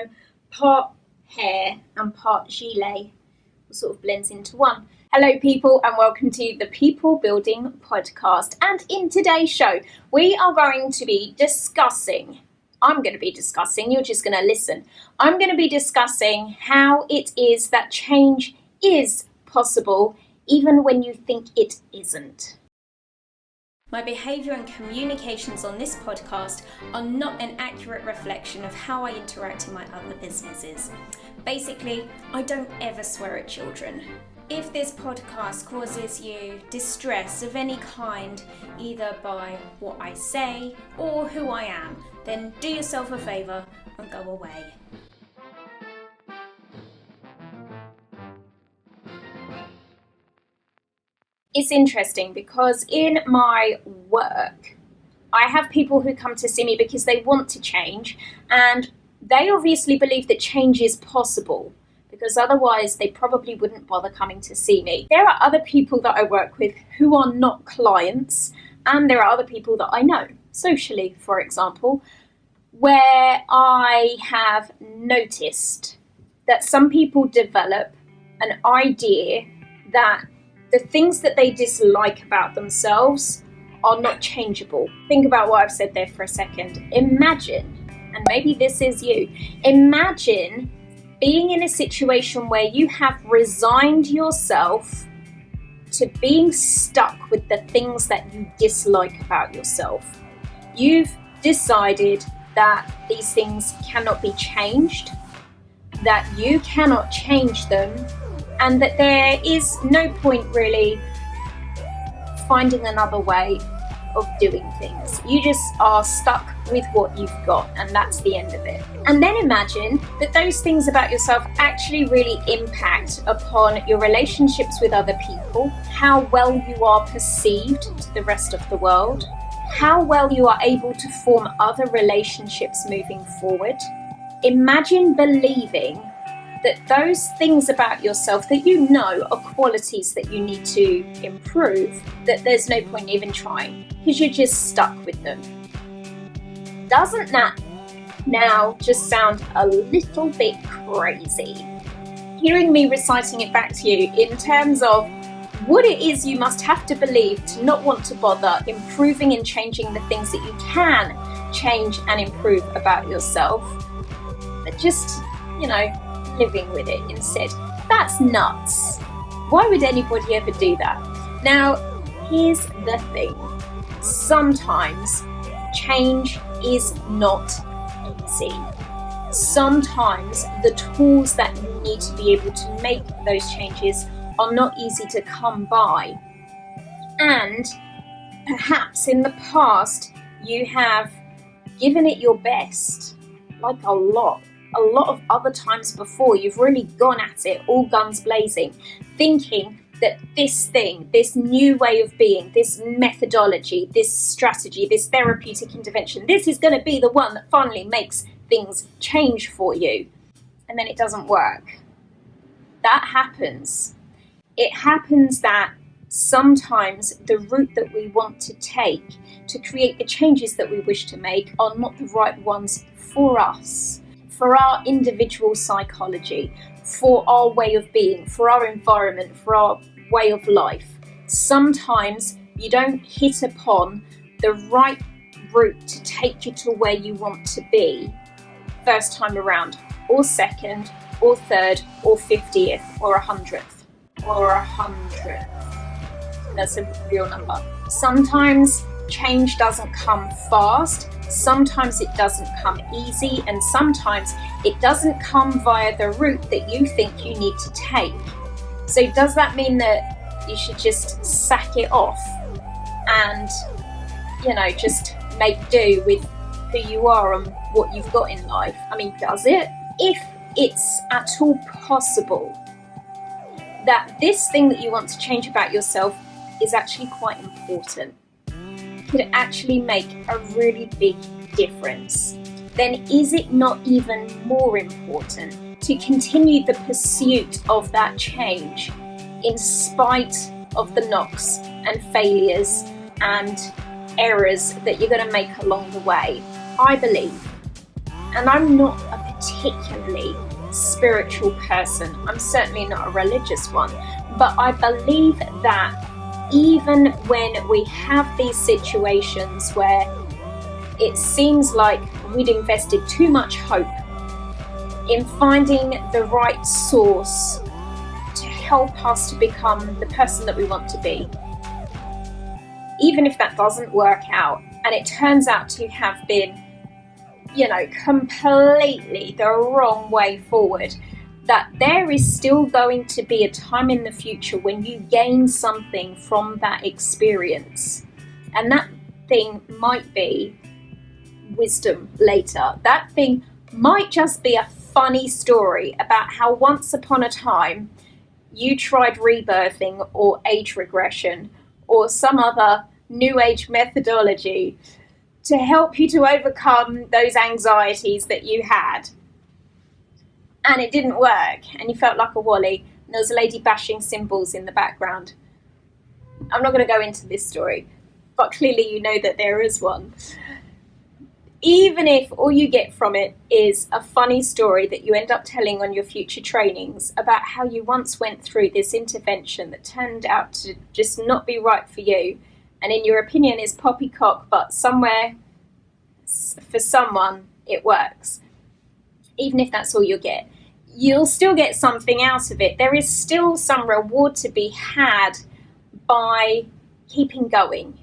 I'm part hair and part gilet. It sort of blends into one. Hello people, and welcome to the People Building Podcast. And in today's show, we are going to be discussing, you're just going to listen. I'm going to be discussing how it is that change is possible even when you think it isn't. My behaviour and communications on this podcast are not an accurate reflection of how I interact in my other businesses. Basically, I don't ever swear at children. If this podcast causes you distress of any kind, either by what I say or who I am, then do yourself a favour and go away. It's interesting because in my work, I have people who come to see me because they want to change, and they obviously believe that change is possible, because otherwise they probably wouldn't bother coming to see me. There are other people that I work with who are not clients, and there are other people that I know, socially, for example, where I have noticed that some people develop an idea that the things that they dislike about themselves are not changeable. Think about what I've said there for a second. Imagine, and maybe this is you, imagine being in a situation where you have resigned yourself to being stuck with the things that you dislike about yourself. You've decided that these things cannot be changed, that you cannot change them, and that there is no point really finding another way of doing things. You just are stuck with what you've got, and that's the end of it. And then imagine that those things about yourself actually really impact upon your relationships with other people, how well you are perceived to the rest of the world, how well you are able to form other relationships moving forward. Imagine believing that those things about yourself that you know are qualities that you need to improve, that there's no point even trying, because you're just stuck with them. Doesn't that now just sound a little bit crazy? Hearing me reciting it back to you in terms of what it is you must have to believe to not want to bother improving and changing the things that you can change and improve about yourself, but just, living with it instead. That's nuts. Why would anybody ever do that? Now, here's the thing. Sometimes change is not easy. Sometimes the tools that you need to be able to make those changes are not easy to come by. And perhaps in the past you have given it your best, like a lot of other times before. You've really gone at it, all guns blazing, thinking that this thing, this new way of being, this methodology, this strategy, this therapeutic intervention, this is going to be the one that finally makes things change for you. And then it doesn't work. That happens. It happens that sometimes the route that we want to take to create the changes that we wish to make are not the right ones for us, for our individual psychology, for our way of being, for our environment, for our way of life. Sometimes you don't hit upon the right route to take you to where you want to be first time around, or second, or third, or 50th, or 100th, or 100th. That's a real number. Sometimes change doesn't come fast, sometimes it doesn't come easy, and sometimes it doesn't come via the route that you think you need to take. So does that mean that you should just sack it off and, just make do with who you are and what you've got in life? I mean, does it? If it's at all possible that this thing that you want to change about yourself is actually quite important, could actually make a really big difference, then is it not even more important to continue the pursuit of that change in spite of the knocks and failures and errors that you're going to make along the way? I believe, and I'm not a particularly spiritual person. I'm certainly not a religious one, but I believe that even when we have these situations where it seems like we'd invested too much hope in finding the right source to help us to become the person that we want to be, even if that doesn't work out and it turns out to have been, completely the wrong way forward, that there is still going to be a time in the future when you gain something from that experience. And that thing might be wisdom later. That thing might just be a funny story about how once upon a time you tried rebirthing or age regression or some other new age methodology to help you to overcome those anxieties that you had. And it didn't work, and you felt like a wally, and there was a lady bashing cymbals in the background. I'm not going to go into this story, but clearly you know that there is one. Even if all you get from it is a funny story that you end up telling on your future trainings about how you once went through this intervention that turned out to just not be right for you, and in your opinion is poppycock, but somewhere for someone it works. Even if that's all you'll get, you'll still get something out of it. There is still some reward to be had by keeping going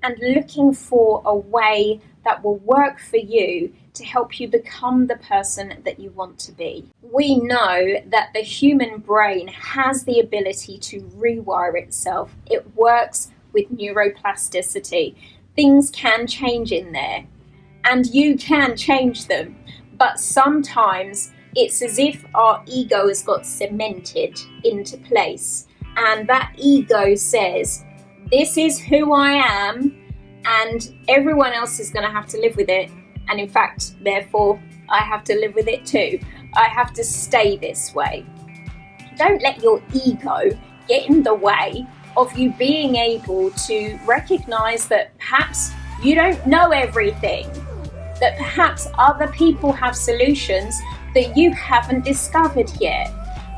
and looking for a way that will work for you to help you become the person that you want to be. We know that the human brain has the ability to rewire itself. It works with neuroplasticity. Things can change in there, and you can change them. But sometimes it's as if our ego has got cemented into place, and that ego says, this is who I am, and everyone else is going to have to live with it. And in fact, therefore, I have to live with it too. I have to stay this way. Don't let your ego get in the way of you being able to recognize that perhaps you don't know everything, that perhaps other people have solutions that you haven't discovered yet,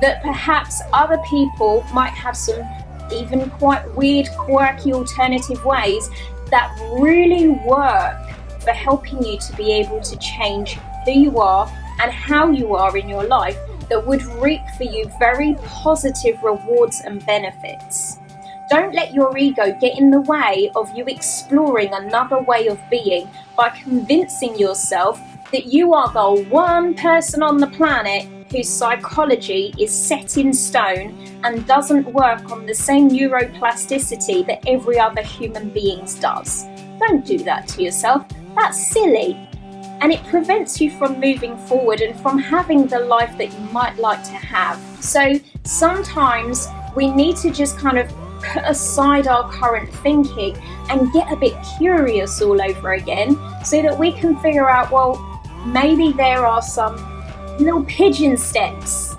that perhaps other people might have some even quite weird, quirky alternative ways that really work for helping you to be able to change who you are and how you are in your life, that would reap for you very positive rewards and benefits. Don't let your ego get in the way of you exploring another way of being by convincing yourself that you are the one person on the planet whose psychology is set in stone and doesn't work on the same neuroplasticity that every other human being does. Don't do that to yourself. That's silly. And it prevents you from moving forward and from having the life that you might like to have. So sometimes we need to just kind of put aside our current thinking and get a bit curious all over again so that we can figure out, well, maybe there are some little pigeon steps,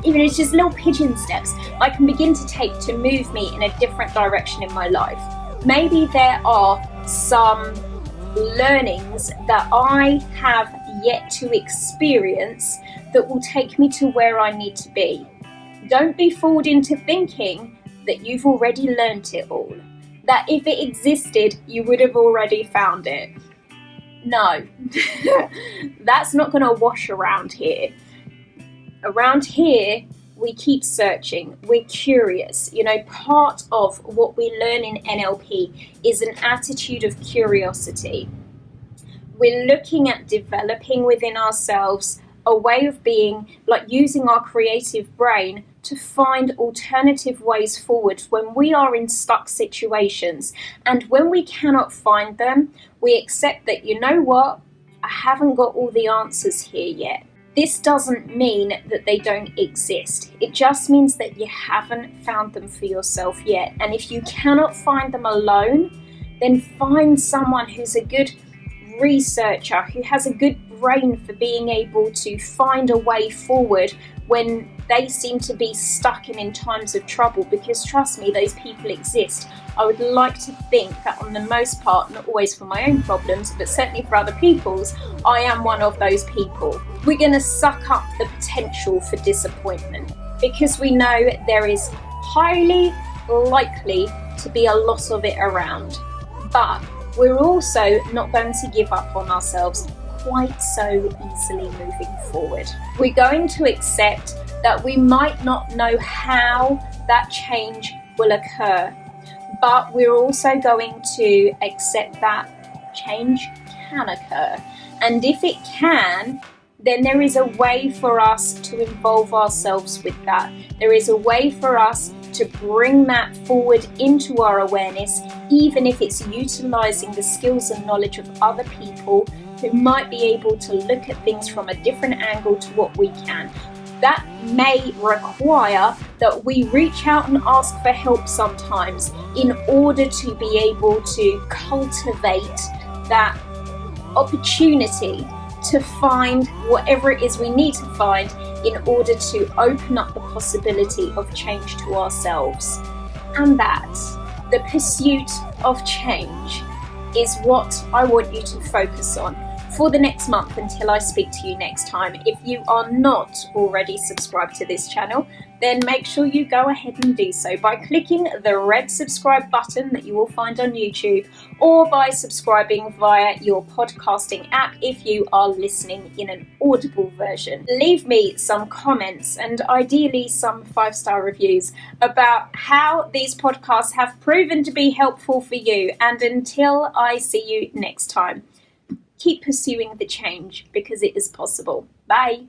even if it's just little pigeon steps, I can begin to take to move me in a different direction in my life. Maybe there are some learnings that I have yet to experience that will take me to where I need to be. Don't be fooled into thinking that you've already learnt it all, that if it existed, you would have already found it. No, that's not going to wash around here. Around here, we keep searching, we're curious. Part of what we learn in NLP is an attitude of curiosity. We're looking at developing within ourselves a way of being, like using our creative brain to find alternative ways forward when we are in stuck situations. And when we cannot find them, we accept that, you know what, I haven't got all the answers here yet. This doesn't mean that they don't exist. It just means that you haven't found them for yourself yet. And if you cannot find them alone, then find someone who's a good researcher, who has a good brain for being able to find a way forward when they seem to be stuck and in times of trouble, because trust me, those people exist. I would like to think that on the most part, not always for my own problems, but certainly for other people's, I am one of those people. we're going to suck up the potential for disappointment because we know there is highly likely to be a lot of it around. But we're also not going to give up on ourselves quite so easily moving forward. We're going to accept that we might not know how that change will occur, but we're also going to accept that change can occur. And if it can, then there is a way for us to involve ourselves with that. There is a way for us to bring that forward into our awareness, even if it's utilizing the skills and knowledge of other people who might be able to look at things from a different angle to what we can. That may require that we reach out and ask for help sometimes in order to be able to cultivate that opportunity to find whatever it is we need to find in order to open up the possibility of change to ourselves. And that, the pursuit of change, is what I want you to focus on for the next month until I speak to you next time. If you are not already subscribed to this channel, then make sure you go ahead and do so by clicking the red subscribe button that you will find on YouTube, or by subscribing via your podcasting app if you are listening in an audible version. Leave me some comments and ideally some 5-star reviews about how these podcasts have proven to be helpful for you. And until I see you next time, keep pursuing the change because it is possible. Bye.